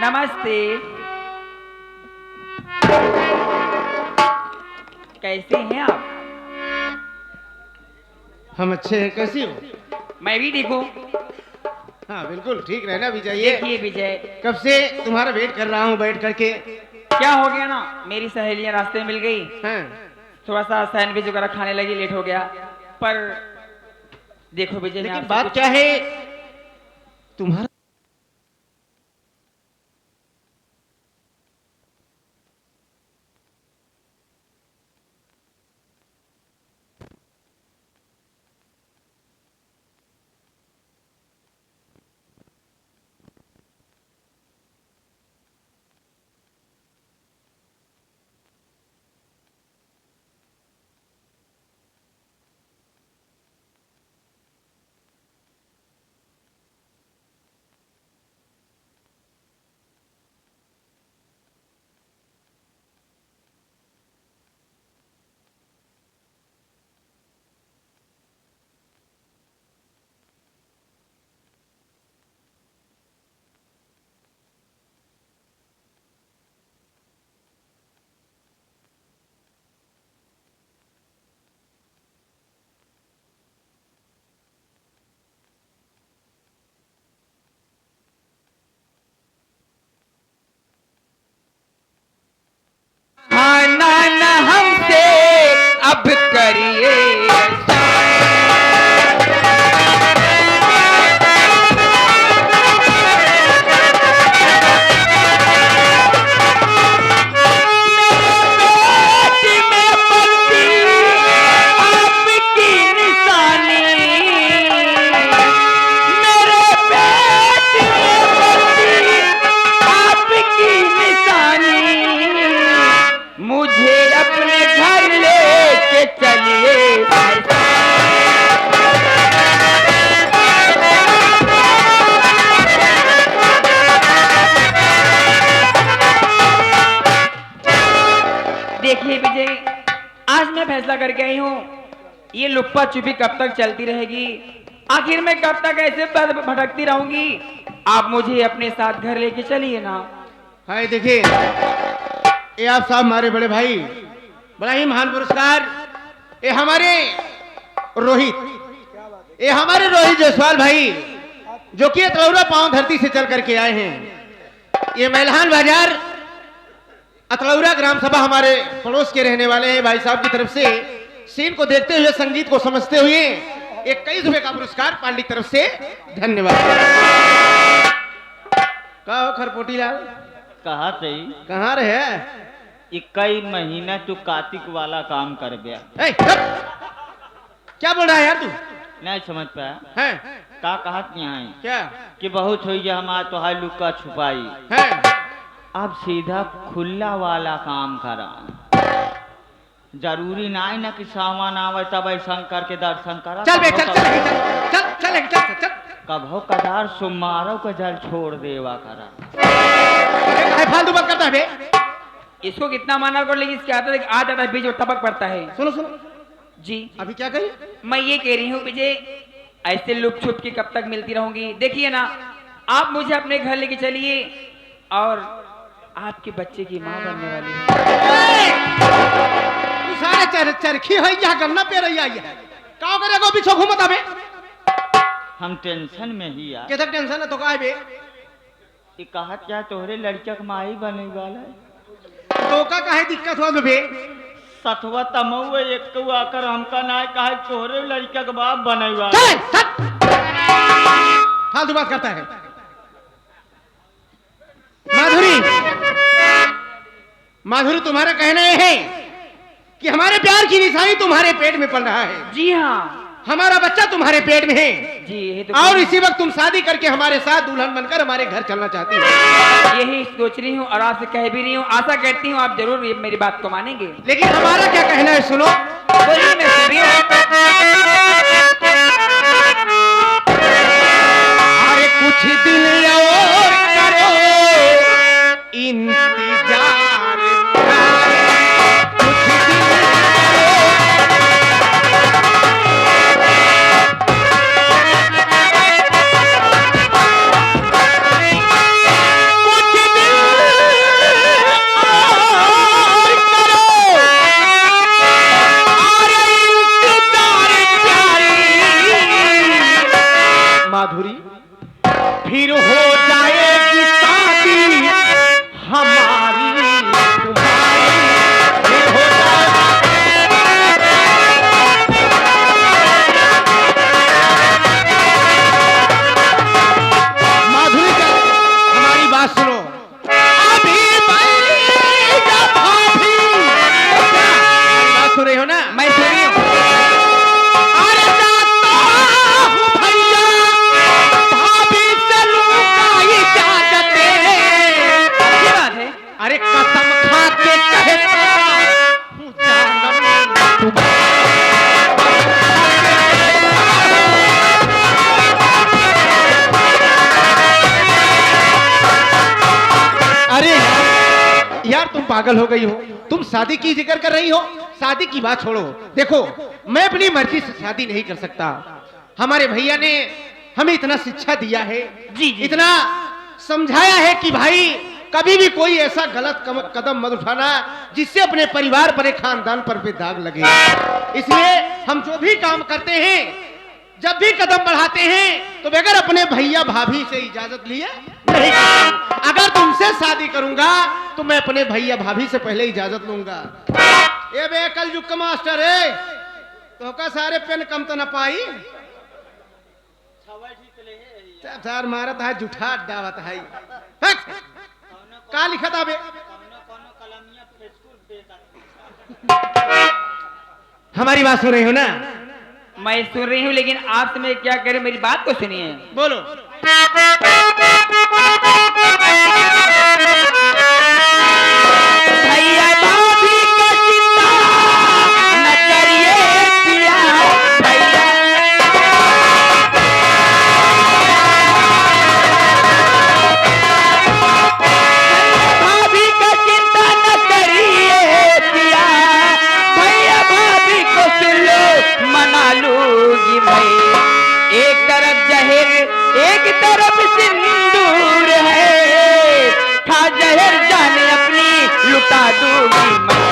नमस्ते। कैसे हैं आप? हम अच्छे हैं, कैसी हो? मैं भी ठीक हूँ। हाँ बिल्कुल ठीक रहना भी चाहिए। देखिए विजय, कब से तुम्हारा वेट कर रहा हूँ बैठ करके। क्या हो गया ना, मेरी सहेलियां रास्ते में मिल गई, हाँ। थोड़ा सा सैंडविच वगैरह खाने लगी, लेट हो गया। पर देखो विजय, मैं लेकिन आपसे बात कुछ क्या है तुम्हारा? खाना न हमसे अब करिए। मुझे अपने घर लेके चलिए। देखिए विजय, आज मैं फैसला करके आई हूँ, ये लुप्पा छुपी कब तक चलती रहेगी? आखिर मैं कब तक ऐसे भटकती रहूंगी? आप मुझे अपने साथ घर लेके चलिए ना। हाय देखिए, ये आप साहब हमारे बड़े भाई, बड़ा ही महान पुरस्कार। ये हमारे रोहित, ये हमारे रोहित जायसवाल भाई, जो कि अतलौरा पांव धरती से चल करके आए हैं। ये मैलहान बाजार अतलौरा ग्राम सभा हमारे पड़ोस के रहने वाले हैं। भाई साहब की तरफ से सीन को देखते हुए, संगीत को समझते हुए 21 रुपए का पुरस्कार पांडी की तरफ से। धन्यवाद। का हो खरपोटी लाल, कहा थे कहाँ रहे? 21 महीना तू कार्तिक वाला काम कर गया। ए, क्या बोल रहा है यार तू? नहीं समझ पाया। है का कहत यहाँ है क्या कि बहुत हुई हमारा तो हाई लुका छुपाई, है? अब सीधा खुला वाला काम करा। जरूरी नहीं ना कि सामान आवे तब शंकर के दर्शन करा। चल बे, चल चल चल चल चल चल चल। कभो कदार सुमारो का जल छोड़ देवा करा। है फालतू बात करता है बे। इसको कितना माना कर, लेकिन इसके आता आ जाता है बीच और टपक पड़ता है। सुनो सुनो, जी अभी क्या कही? मैं ये कह रही हूँ विजय, ऐसे लुक छुप के कब तक मिलती रहूंगी? देखिए ना, आप मुझे अपने घर लेके चलिए, और आपके बच्चे की माँ बनने वाली है। तू सारे चरखी है यहाँ गन्ना पे रही आई है। का करेगा पीछे घूमत अबे? हम टेंशन में ही आ। किधर टेंशन है तो का है बे? ये कहत क्या तोहरे लड़का का माई बने वाला है। तो का काहे दिक्कत हुआ बे? सतवा तमऊ एक आकर हमका ना कहा तोहरे लड़का के बाप बने वाला। चल चल, फालतू बात करता है। माधुरी, माधुरी तुम्हारा कहना यह है कि हमारे प्यार की निशानी तुम्हारे पेट में पड़ रहा है। जी हाँ, हमारा बच्चा तुम्हारे पेट में है। जी यही तो और इसी वक्त तुम शादी करके हमारे साथ दुल्हन बनकर हमारे घर चलना चाहती हो। यही सोच रही हूँ और आपसे कह भी रही हूँ। आशा करती हूँ आप जरूर मेरी बात को मानेंगे। लेकिन हमारा क्या कहना है सुनो। बोलिए, मैं सुन रही हूँ। अरे कुछ दिन और करो इंतजार, कुछ दिन कुछ दिन हमारी तुम्हारी ये हो जाए। माधुरी का हमारी बात सुनो। अभी भैया भाभी, हमारी बात सुन रही हो ना? मैं सुन रही हूँ। अरे जाता हूँ भैया भाभी से लूंगा इजाजत। ये बात है। अरे कसम खा के कहता हूँ जानम तुम्हारा। अरे यार तुम पागल हो गई हो। तुम शादी की जिक्र कर रही हो। शादी की बात छोड़ो। देखो मैं अपनी मर्जी से शादी नहीं कर सकता। हमारे भैया ने हमें इतना शिक्षा दिया है, जी, जी। इतना समझाया है कि भाई कभी भी कोई ऐसा गलत कदम मत उठाना जिससे अपने परिवार पर, एक खानदान पर भी दाग लगे। इसलिए हम जो भी काम करते हैं, जब भी कदम बढ़ाते हैं, तो बगैर अपने भैया भाभी से इजाजत लिए नहीं करते। अगर तुमसे शादी करूंगा तो मैं अपने भैया भाभी से पहले इजाजत लूंगा। ये बे कल युग का मास्टर है तो का सारे पेन कम तो न पाई चार मारत है जूठा अड्डावत है। का लिखा था बे? हमारी बात सुन रही हो ना? मैं सुन रही हूँ, लेकिन आपसे मैं क्या करें, मेरी बात को सुनिए। बोलो। भैया भाभी का चिंता न करिए पिया, भैया भाभी का चिंता न करिए पिया, भैया भाभी को सुन लो मना लूंगी मैं। एक तरफ जहर एक तरफ सिंदूर है, खा जहर जाने अपनी लुटा दूंगी मैं।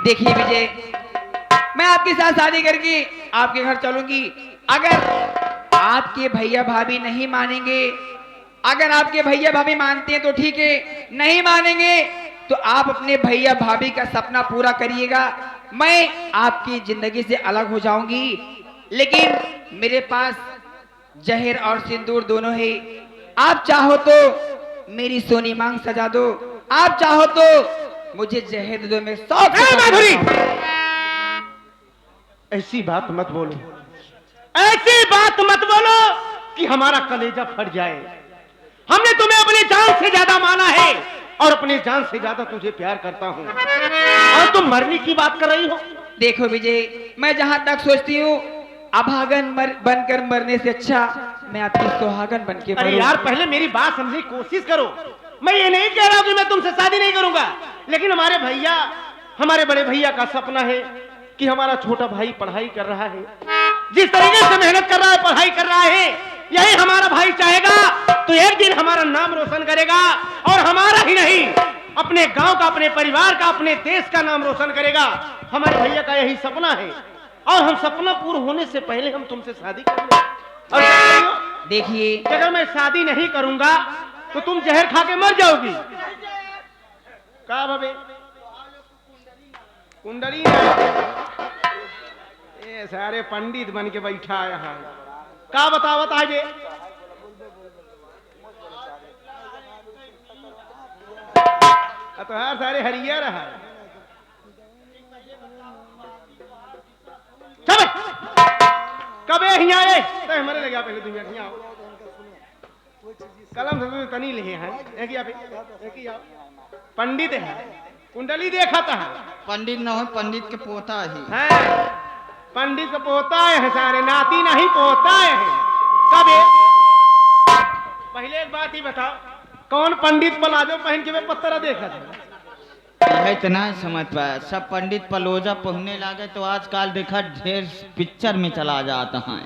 देखिए विजय, मैं आपके साथ शादी करके आपके घर चलूंगी। अगर आपके भैया भाभी नहीं मानेंगे, अगर आपके भैया भाभी मानते हैं तो ठीक है, नहीं मानेंगे तो आप अपने भैया भाभी का सपना पूरा करिएगा। मैं आपकी जिंदगी से अलग हो जाऊंगी, लेकिन मेरे पास जहर और सिंदूर दोनों है। आप चाहो तो मेरी सोनी मांग सजा दो, आप चाहो तो मुझे जहर दे दो, मैं 100 माधुरी, ऐसी बात मत बोलो, ऐसी बात मत बोलो कि हमारा कलेजा फट जाए। हमने तुम्हें अपनी जान से ज्यादा माना है और अपनी जान से ज्यादा तुझे प्यार करता हूँ, और तुम मरने की बात कर रही हो। देखो विजय, मैं जहां तक सोचती हूँ अभागन बनकर मरने से अच्छा मैं आपकी सुहागन बन के अरे यार पहले मेरी बात समझने की कोशिश करो। मैं ये नहीं कह रहा हूं कि मैं तुमसे शादी नहीं करूंगा, लेकिन हमारे बड़े भैया का सपना है कि हमारा छोटा भाई पढ़ाई कर रहा है, जिस तरीके से मेहनत कर रहा है, पढ़ाई कर रहा है, यही हमारा भाई चाहेगा तो एक दिन हमारा नाम रोशन करेगा, और हमारा ही नहीं, अपने गांव का, अपने परिवार का, अपने देश का नाम रोशन करेगा। हमारे भैया का यही सपना है, और हम सपना पूरा होने से पहले हम तुमसे शादी करेंगे। और देखिए, अगर मैं शादी नहीं करूंगा तो तुम जहर खा के मर जाओगी। का भाभी कुंडली ये सारे पंडित बन के बैठा है यहाँ। का बतावत आगे तो हर सारे हरिया रहा कबे यहाँ आए तो हमारे लगे पहले दुनिया यहाँ कलम से तनी ले हैं एक ही पंडित है, कुंडली देखा था। पंडित न हो, पंडित के पोता ही है, पंडित का पोता है, सारे नाती नहीं पोता है। कबे पहले एक बात ही बताओ, कौन पंडित प्लाजो पहन के मैं पत्थरा देखा था? यह इतना ही समझ पाया। सब पंडित पलोजा पहनने लगे तो आजकल देखा ढेर पिक्चर में चला जाता है।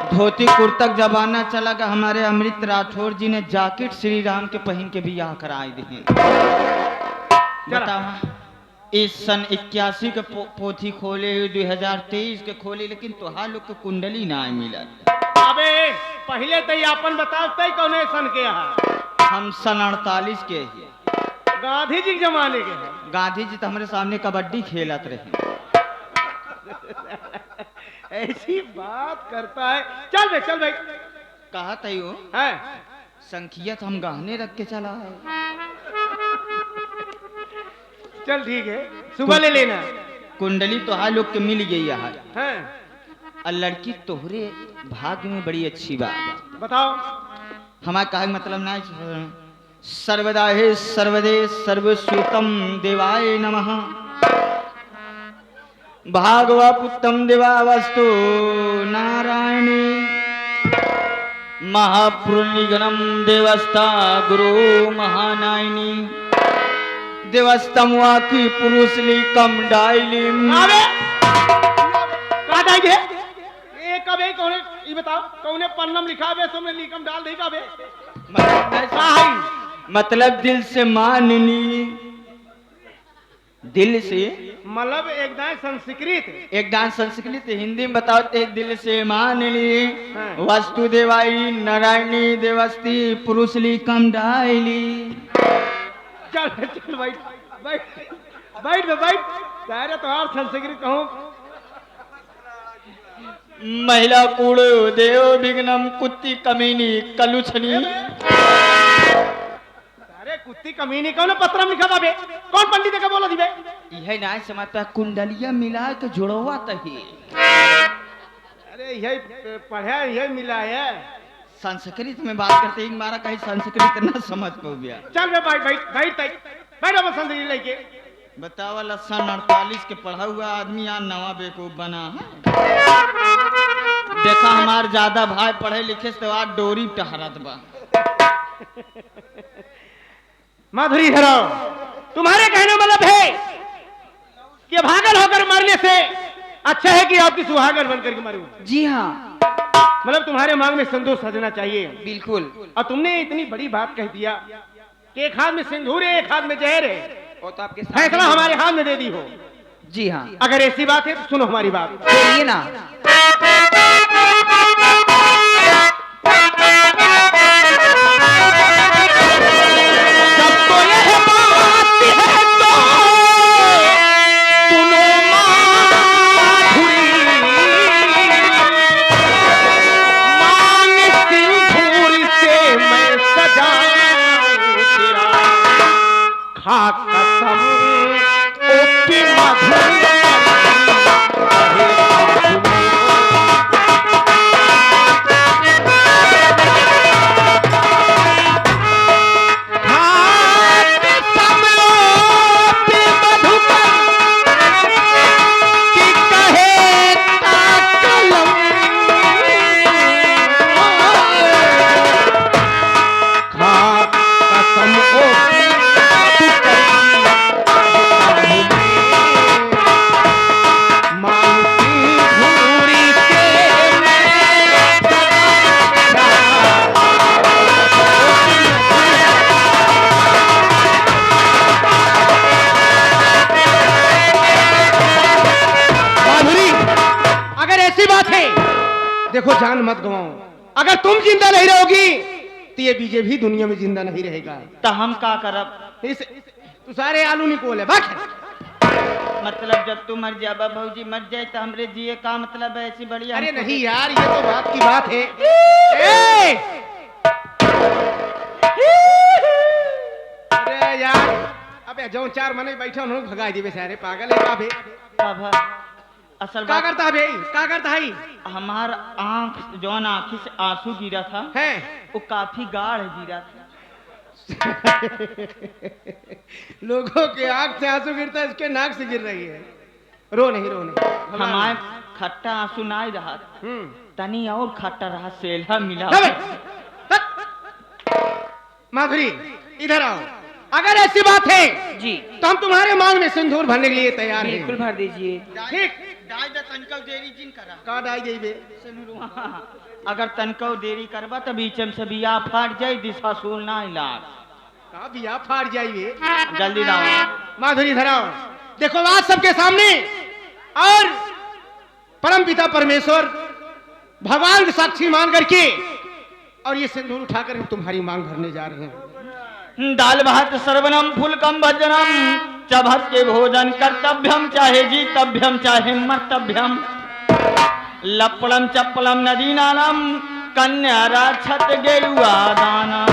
धोती कुर्तक जमाना चला गया। हमारे अमृत राठौर जी ने जैकेट श्री राम के पहन के बियाह कराए दिए। बताओ इस सन 81 के पोथी खोले 2023 के खोले, लेकिन तोहार लोग के कुंडली ना मिलत। अबे पहले तो अपन बताओ तय कौने सन के यहाँ? हम सन 48 के ही। गांधी जी के जमाने के हैं। गांधी जी तो हमारे सामने कबड्डी खेलत रहे। ऐसी बात करता है। चल भाई कहा तयो है संखियत हम गहने रख के चला है। चल ठीक है, सुबह ले लेना। कुंडली तो हाल लोग के मिल गई है हैं? और लड़की तोहरे भाग्य में बड़ी अच्छी बात। बताओ। हमारा कहा मतलब ना सर्वदा हे सर्वदे सर्वसूतम देवाय नमः भागवपुत्रम देवा वस्तु नारायणी महापुरुषगणम देवस्ता गुरु महानायनी देवस्तम वाकी पुरुषलिकम डाइलिम। अबे कहाँ जाएंगे? ये कबे कौने ये बताओ कौने पन्नम लिखा बे तुमने लिखम डाल दी कबे? मतलब दिल से मान ली, दिल से मतलब एक दाएं संस्कृत, एक डांस संस्कृत हिंदी में बताओ ते दिल से मान ली वस्तु देवाई नारायणी देवस्ती पुरुषली कम डायली। चल चल बैठ तारे तो और संस्कृत कहूँ। महिला कूड़ देव विघ्नम कुत्ती कमीनी कलुछनी। अरे कुत्ती कमीनी कौन पत्रम लिखा था बे? कौन पंडित का बोला दिबे? यह ना समझता कुंडलिया मिला के जुड़वा तही। अरे यही पढ़ा यही मिला है। संस्कृत में बात करते ही हमारा कहीं संस्कृत ना समझ पाओ गया। चल बे बैठ अब संस्कृत लेके बतावा सन 48 के पढ़ा हुआ आदमी यहाँ नवा बेवकूफ बना है। देखा हमार ज्यादा भाई पढ़े लिखे से आज डोरी टहरत बा। माधुरी धराओ, तुम्हारे कहने मतलब है कि भागल होकर मरने से अच्छा है कि आपकी सुहागन बनकर के मरूं। जी हाँ, मतलब तुम्हारे मांग में सिंदूर सजना चाहिए। बिल्कुल। और तुमने इतनी बड़ी बात कह दिया कि एक हाथ में सिंदूर है एक हाथ में जहर है। वो तो आपके फैसला हमारे हाथ में दे दी हो। जी हाँ, अगर ऐसी बात है तो सुनो हमारी बात। बोलिए ना। देखो जान मत गवाओ। अगर तुम जिंदा नहीं रहोगी तो ये बीजे भी दुनिया में जिंदा नहीं रहेगा। तो हम का करब? तू सारे आलू निकोल है बात। मतलब जब तू मर जाबा भौजी मर जाए तो हमरे जिए का मतलब है? ऐसी बढ़िया। अरे नहीं यार, ये तो बात की बात है। अरे यार, अबे जो चार मने बैठे उन्होंने भगा दिए सारे। पागल है काबे? असल क्या करता है भाई? क्या करता है? हमार आंख जौन आंखी से आंसू गिरा था है वो काफी गाढ़ गिरा था। लोगों के आंख से आंसू गिरता है, इसके नाक से गिर रही है। रो नहीं। हमारे खट्टा आंसू ना ही रहा, तनी और खट्टा रहा, सेल्हा मिला। माधुरी इधर आओ। अगर ऐसी बात है जी तो हम तुम्हारे मांग में सिंदूर भरने के लिए तैयार हैं। बिल्कुल भर दीजिए। ठीक। देरी जिन करा का डाई जाइबे? अगर तनको देरी करबा तो बीचम से बिया फाट जाए, दिशा सूल ना इलाज का बिया फाट जाइए। जल्दी लाओ। माधुरी इधर आओ। देखो आज सबके सामने और परम पिता परमेश्वर भगवान के साक्षी मान करके और ये सिंदूर उठाकर हम तुम्हारी मांग भरने जा रहे हैं। दाल भात सर्वनम फुलकम भजनम चभत के भोजन कर्तव्यम चाहे जीतव्यम चाहे मर्तव्यम लपड़म चप्पलम नदी नानम कन्या राक्षत गेलुआ दानम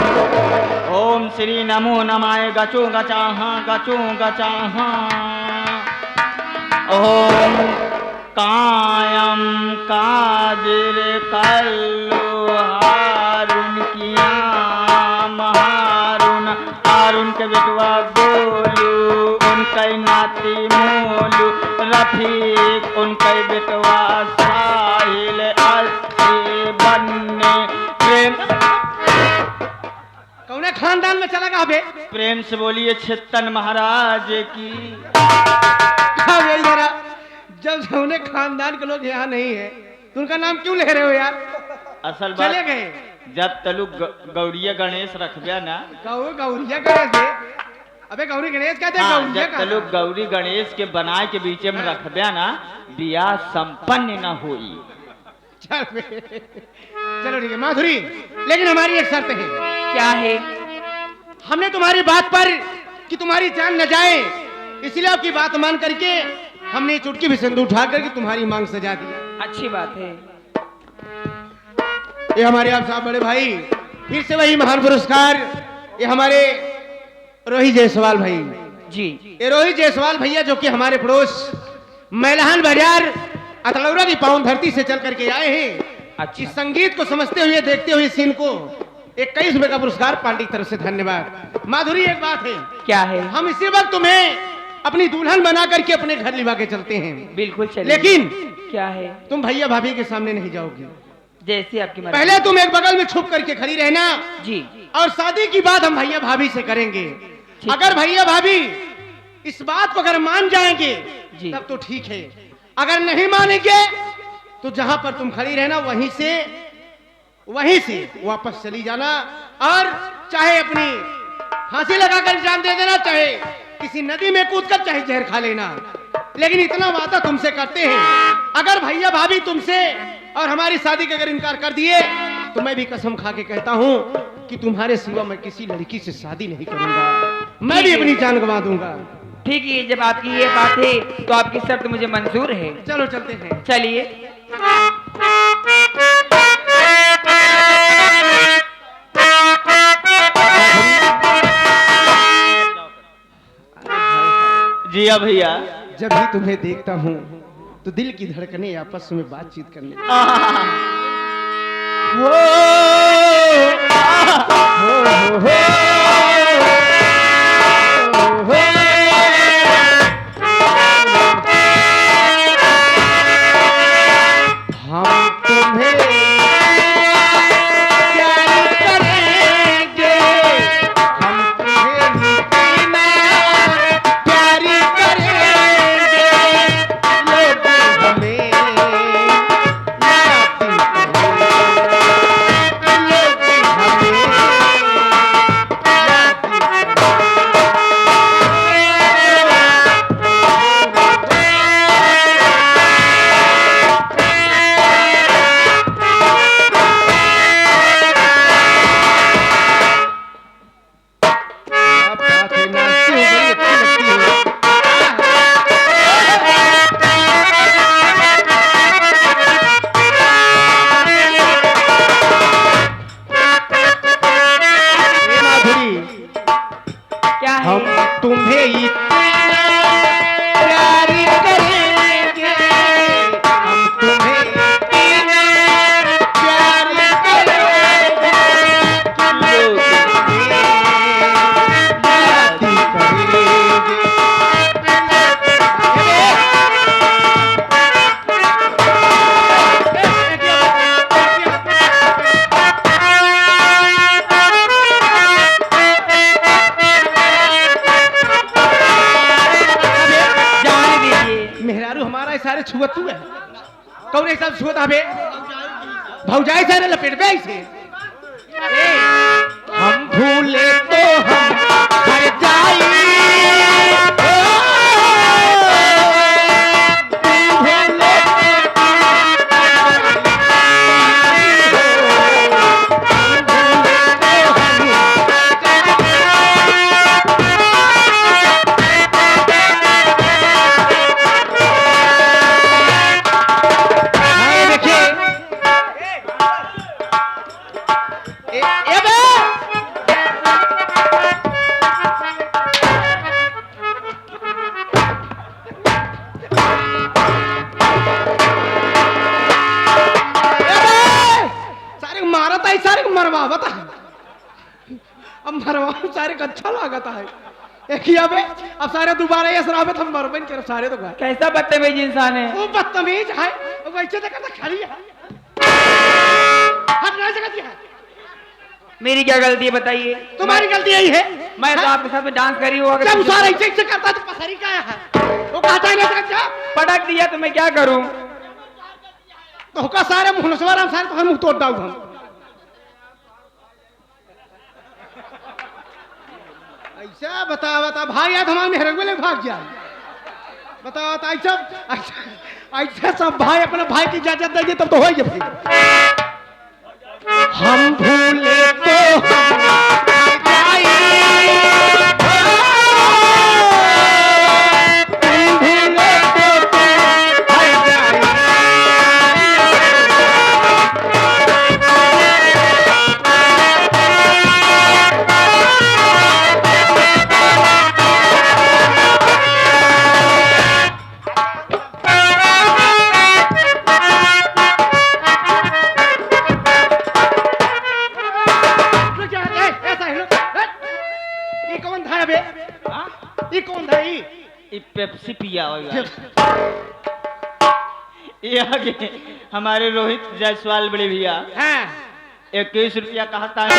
ओम श्री नमो नमाय गचो गचाहा गचो गचाहा ओम कायम कादिर कल्लु हारुन किया महारुन हारुन के बेटवा बोलू उनके नाती मोलू रफीक उनके बेटवा साहिल अस्सी बन्ने प्रेम कौने खानदान में चला गया बे? प्रेम से बोलिए छेतन महाराज की। हाँ भाई जरा जब उन्हें खानदान के लोग यहाँ नहीं है तो उनका नाम क्यों ले रहे हो यार? असल बात चले गए जब तलु गौड़िया गणेश रखबिया ना गौरिया गणेश है। अबे गौरी गणेश कहते हैं, हाँ, गौरिया जब तलु गौरी गणेश के बनाए के बीच में रखबिया ना बियाह संपन्न न हुई। चल बे। चलो ठीक है माधुरी, लेकिन हमारी एक शर्त है। क्या है? हमने तुम्हारी बात पर कि तुम्हारी जान न जाए इसलिए आपकी बात मान करके हमने चुटकी भी सिंदूर उठा करके तुम्हारी मांग सजा दी। अच्छी बात है। ये हमारे आप साहब बड़े भाई फिर से वही महान पुरस्कार, ये हमारे रोहित जायसवाल भाई जी। ये रोहित जायसवाल भैया जो कि हमारे पड़ोस मैलहान बाजार अतलौरा की पावन धरती से चल करके आए हैं। अच्छी संगीत को समझते हुए देखते हुए सीन को 21 रुपए का पुरस्कार पार्टी की तरफ से धन्यवाद। माधुरी एक बात है, क्या है? हम इसी वक्त तुम्हें अपनी दुल्हन बना करके अपने घर लिवा के चलते हैं, बिल्कुल चलिए। लेकिन क्या है? तुम भैया भाभी के सामने नहीं जाओगी। जैसे आपकी मर्जी। पहले तुम एक बगल में छुप करके खड़ी रहना जी। और शादी की बात हम भैया भाभी से करेंगे। अगर भैया भाभी इस बात को अगर मान जाएंगे जी। तब तो ठीक है, अगर नहीं मानेंगे तो जहां पर तुम खड़ी रहना वहीं से वापस चली जाना और चाहे अपनी फांसी लगाकर जान दे देना, चाहे किसी नदी में कूदकर चाहे जहर खा लेना। लेकिन इतना वादा तुमसे करते हैं, अगर भैया भाभी तुमसे और हमारी शादी का अगर इनकार कर दिए तो मैं भी कसम खा के कहता हूं कि तुम्हारे सिवा मैं किसी लड़की से शादी नहीं करूंगा, मैं भी अपनी जान गंवा दूंगा। ठीक है, जब आपकी ये बात है तो आपकी शर्त मुझे मंजूर है। चलो चलते हैं। चलिए। जी हाँ भैया। जब भी तुम्हें देखता हूँ तो दिल की धड़कनें आपस में बातचीत करने हम तुम्हें प्यार करेंगे, हम तुम्हें प्यार करेंगे, लोग हमें याद छुअत हुए कौन ऐसा छुअत हबे भौजाई सारे लपेट बे ऐसे हम भूले तो हम हर जाई है सारे को मरवावत है। अब मरवा सारे को अच्छा लागत है। एक ही अबे अब सारे दोबारा ये शराबे हम मरबन कर सारे तो गए। कैसा बदतमीज इंसान है। वो बदतमीज है, वो वैसे तो करता खड़ी है। हट नहीं सकती है। मेरी क्या गलती है बताइए। तुम्हारी गलती यही है। मैं तो आपके साथ में डांस करी हुआ। जब सारा ऐसे ऐसे करता तो पसरी का है। वो कहता ही नहीं सकता। पटक दिया तो मैं क्या करूं। तो होका सारे मुहनसवार हम सारे तो हम मुंह तोड़ दाऊ हम। ऐसा बता भाई याद हमारे मेहरगवे ले भाग गया। बताओ ऐसा सब भाई अपने भाई की इजाजत देंगे तब तो होइए भाई। हम भूले तो पेप्सी पिया होगा। ये आगे हमारे रोहित जायसवाल बड़े भैया 21 रुपया कहता है।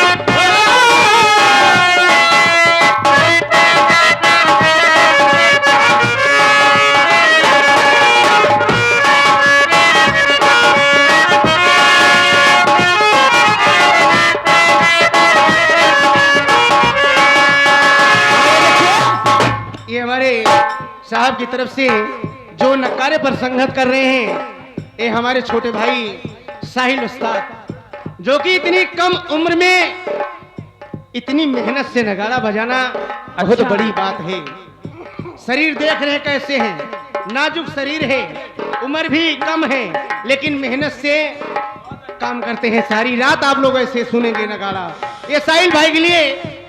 ये हमारे साहब की तरफ से जो नकारे पर संगत कर रहे हैं, ये हमारे छोटे भाई साहिल उस्ताद, जो कि इतनी कम उम्र में इतनी मेहनत से नगाड़ा बजाना बहुत बड़ी बात है। शरीर देख रहे हैं कैसे हैं, नाजुक शरीर है, उम्र भी कम है, लेकिन मेहनत से काम करते हैं। सारी रात आप लोग ऐसे सुनेंगे नगाड़ा। ये साहिल भाई के लिए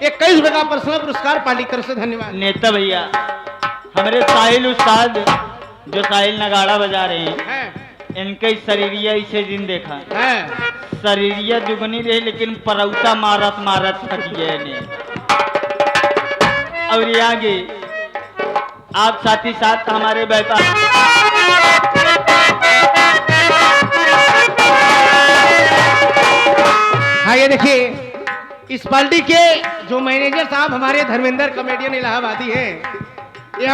21 रुपए का पर्सनल पुरस्कार पार्टी की तरफ से धन्यवाद। नेता भैया हमारे साहिल उस्ताद जो साहिल नगाड़ा बजा रहे हैं, इनके शरीरिया इसे दिन देखा शरीरिया दुगनी रहे, लेकिन परौता मारत मारत थक गए ने। और ये आगे आप साथ ही साथ हमारे व्यापार हाँ ये देखिए इस पार्टी के जो मैनेजर साहब हमारे धर्मेंद्र कॉमेडियन इलाहाबादी हैं, ये